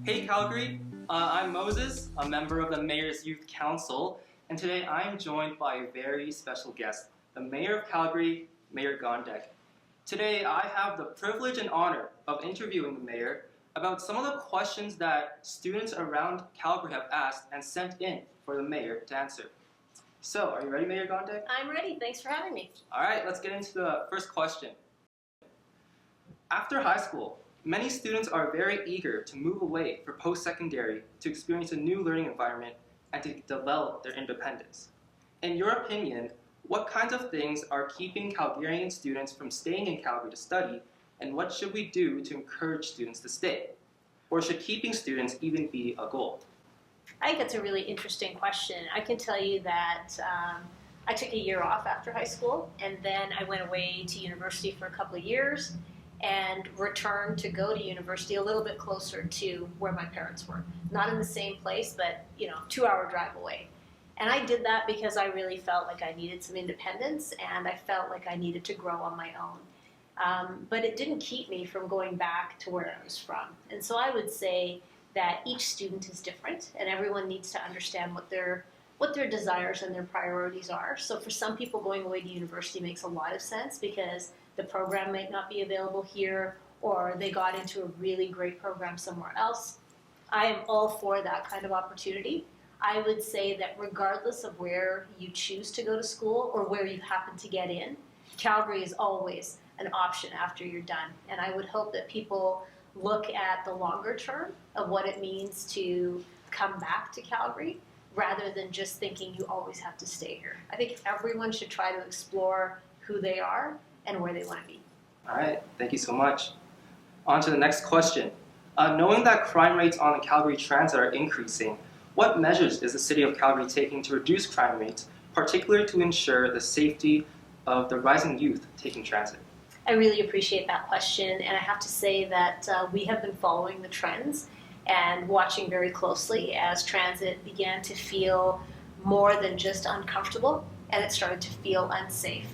Hey Calgary, I'm Moses, a member of the Mayor's Youth Council, and today I'm joined by a very special guest, the Mayor of Calgary, Mayor Gondek. Today I have the privilege and honor of interviewing the Mayor about some of the questions that students around Calgary have asked and sent in for the Mayor to answer. So, are you ready, Mayor Gondek? I'm ready. Thanks for having me. All right, let's get into the first question. After high school, many students are very eager to move away for post-secondary to experience a new learning environment and to develop their independence. In your opinion, what kinds of things are keeping Calgarian students from staying in Calgary to study, and what should we do to encourage students to stay? Or should keeping students even be a goal? I think that's a really interesting question. I can tell you that I took a year off after high school, and then I went away to university for a couple of years and returned to go to university a little bit closer to where my parents were. Not in the same place, but 2-hour drive away. And I did that because I really felt like I needed some independence, and I felt like I needed to grow on my own. But it didn't keep me from going back to where I was from. And so I would say that each student is different, and everyone needs to understand what their desires and their priorities are. So for some people, going away to university makes a lot of sense because the program might not be available here, or they got into a really great program somewhere else. I am all for that kind of opportunity. I would say that regardless of where you choose to go to school or where you happen to get in, Calgary is always an option after you're done. And I would hope that people look at the longer term of what it means to come back to Calgary rather than just thinking you always have to stay here. I think everyone should try to explore who they are and where they want to be. All right, thank you so much. On to the next question. Knowing that crime rates on the Calgary Transit are increasing, what measures is the City of Calgary taking to reduce crime rates, particularly to ensure the safety of the rising youth taking transit? I really appreciate that question, and I have to say that we have been following the trends and watching very closely as transit began to feel more than just uncomfortable, and it started to feel unsafe.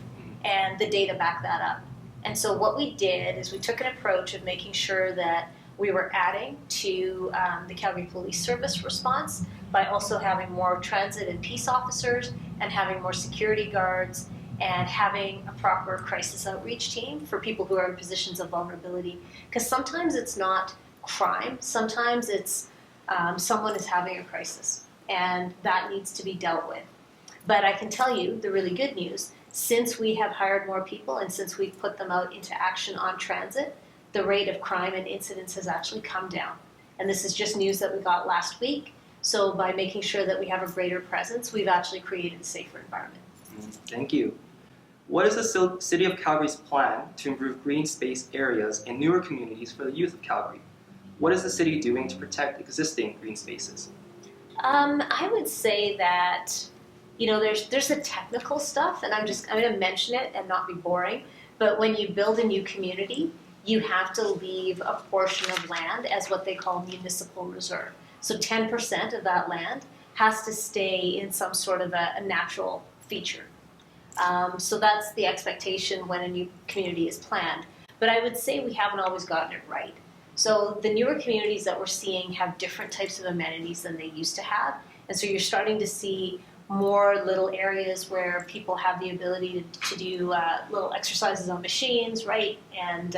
And the data back that up. And so what we did is we took an approach of making sure that we were adding to the Calgary Police Service response by also having more transit and peace officers and having more security guards and having a proper crisis outreach team for people who are in positions of vulnerability. Because sometimes it's not crime, sometimes it's someone is having a crisis, and that needs to be dealt with. But I can tell you the really good news. Since we have hired more people and since we've put them out into action on transit, the rate of crime and incidents has actually come down. And this is just news that we got last week. So by making sure that we have a greater presence, we've actually created a safer environment. Thank you. What is the City of Calgary's plan to improve green space areas in newer communities for the youth of Calgary? What is the city doing to protect existing green spaces? I would say that there's the technical stuff, and I'm going to mention it and not be boring, but when you build a new community, you have to leave a portion of land as what they call municipal reserve. So 10% of that land has to stay in some sort of a natural feature. So that's the expectation when a new community is planned. But I would say we haven't always gotten it right. So the newer communities that we're seeing have different types of amenities than they used to have, and so you're starting to see more little areas where people have the ability to do little exercises on machines, right? And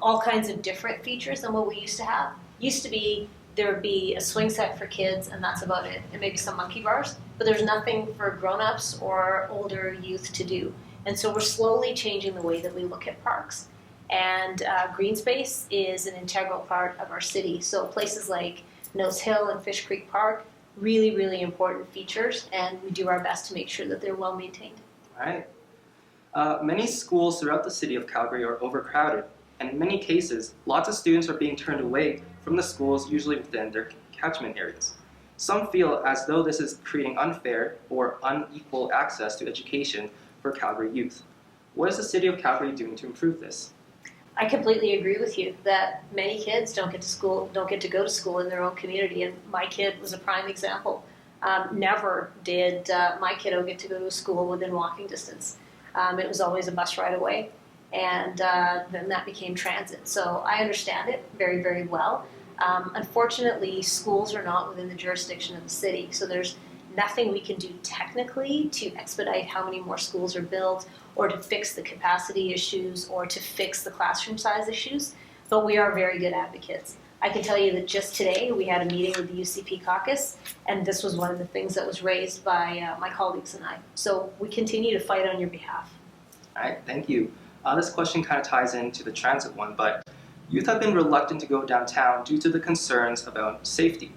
all kinds of different features than what we used to have. Used to be there would be a swing set for kids, and that's about it, and maybe some monkey bars, but there's nothing for grown-ups or older youth to do. And so we're slowly changing the way that we look at parks. And green space is an integral part of our city. So places like Nose Hill and Fish Creek Park, really, really important features, and we do our best to make sure that they're well maintained. All right. Many schools throughout the city of Calgary are overcrowded, and in many cases, lots of students are being turned away from the schools usually within their catchment areas. Some feel as though this is creating unfair or unequal access to education for Calgary youth. What is the City of Calgary doing to improve this? I completely agree with you that many kids don't get to go to school in their own community, and my kid was a prime example. Never did my kiddo get to go to a school within walking distance. It was always a bus ride away, and then that became transit. So I understand it very, very well. Unfortunately, schools are not within the jurisdiction of the city, so there's nothing we can do technically to expedite how many more schools are built or to fix the capacity issues or to fix the classroom size issues, but we are very good advocates. I can tell you that just today we had a meeting with the UCP caucus, and this was one of the things that was raised by my colleagues and I. So we continue to fight on your behalf. All right, thank you. This question kind of ties into the transit one, but youth have been reluctant to go downtown due to the concerns about safety.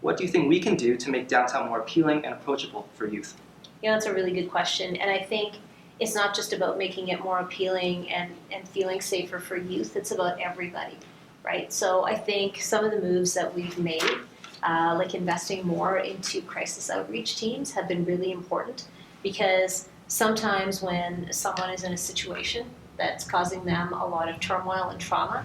What do you think we can do to make downtown more appealing and approachable for youth? Yeah, that's a really good question, and I think it's not just about making it more appealing and feeling safer for youth, it's about everybody, right? So I think some of the moves that we've made, like investing more into crisis outreach teams, have been really important, because sometimes when someone is in a situation that's causing them a lot of turmoil and trauma,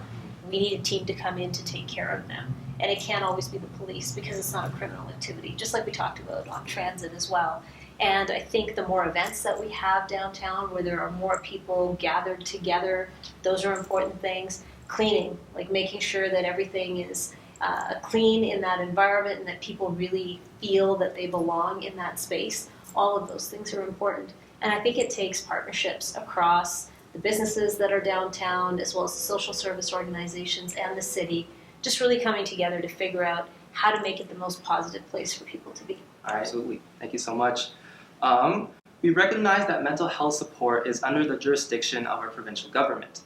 we need a team to come in to take care of them. And it can't always be the police, because it's not a criminal activity, just like we talked about on transit as well. And I think the more events that we have downtown where there are more people gathered together, those are important things. Cleaning, like making sure that everything is clean in that environment and that people really feel that they belong in that space. All of those things are important. And I think it takes partnerships across the businesses that are downtown, as well as the social service organizations and the city, just really coming together to figure out how to make it the most positive place for people to be. Absolutely. Thank you so much. We recognize that mental health support is under the jurisdiction of our provincial government,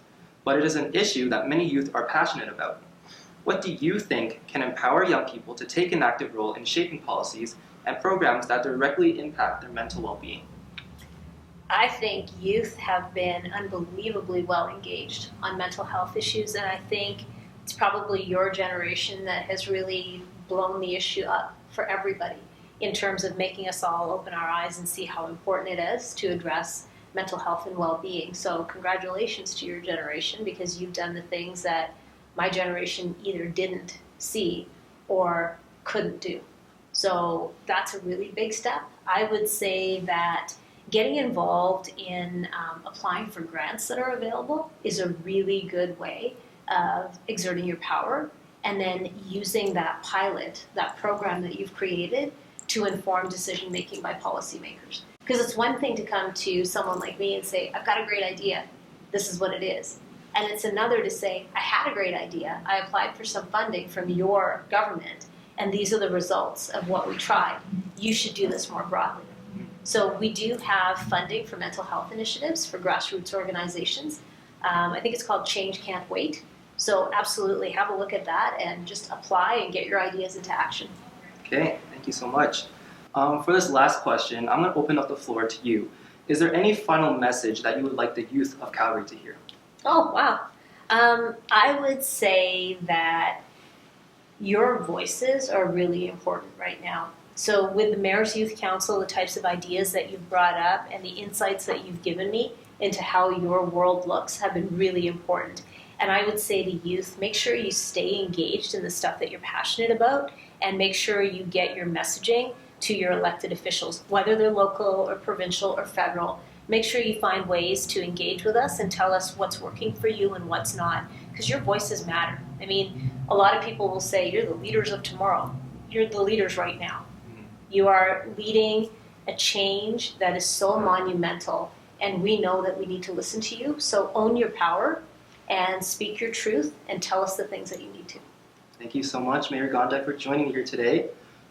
but it is an issue that many youth are passionate about. What do you think can empower young people to take an active role in shaping policies and programs that directly impact their mental well-being? I think youth have been unbelievably well engaged on mental health issues, and I think it's probably your generation that has really blown the issue up for everybody in terms of making us all open our eyes and see how important it is to address mental health and well-being. So congratulations to your generation, because you've done the things that my generation either didn't see or couldn't do. So that's a really big step. I would say that getting involved in applying for grants that are available is a really good way of exerting your power, and then using that pilot, that program that you've created, to inform decision making by policymakers. Because it's one thing to come to someone like me and say, I've got a great idea, this is what it is. And it's another to say, I had a great idea, I applied for some funding from your government, and these are the results of what we tried. You should do this more broadly. So we do have funding for mental health initiatives for grassroots organizations. I think it's called Change Can't Wait. So absolutely have a look at that and just apply and get your ideas into action. Okay, thank you so much. For this last question, I'm going to open up the floor to you. Is there any final message that you would like the youth of Calgary to hear? Oh, wow. I would say that your voices are really important right now. So with the Mayor's Youth Council, the types of ideas that you've brought up and the insights that you've given me into how your world looks have been really important. And I would say to youth, make sure you stay engaged in the stuff that you're passionate about, and make sure you get your messaging to your elected officials, whether they're local or provincial or federal. Make sure you find ways to engage with us and tell us what's working for you and what's not, because your voices matter. I mean, a lot of people will say, you're the leaders of tomorrow. You're the leaders right now. You are leading a change that is so monumental, and we know that we need to listen to you. So own your power and speak your truth and tell us the things that you need to. Thank you so much, Mayor Gondek, for joining me here today.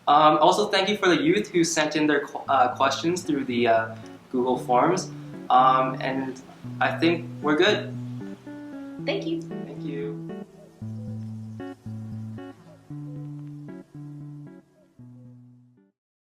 Also, thank you for the youth who sent in their questions through the Google Forms. And I think we're good. Thank you. Thank you.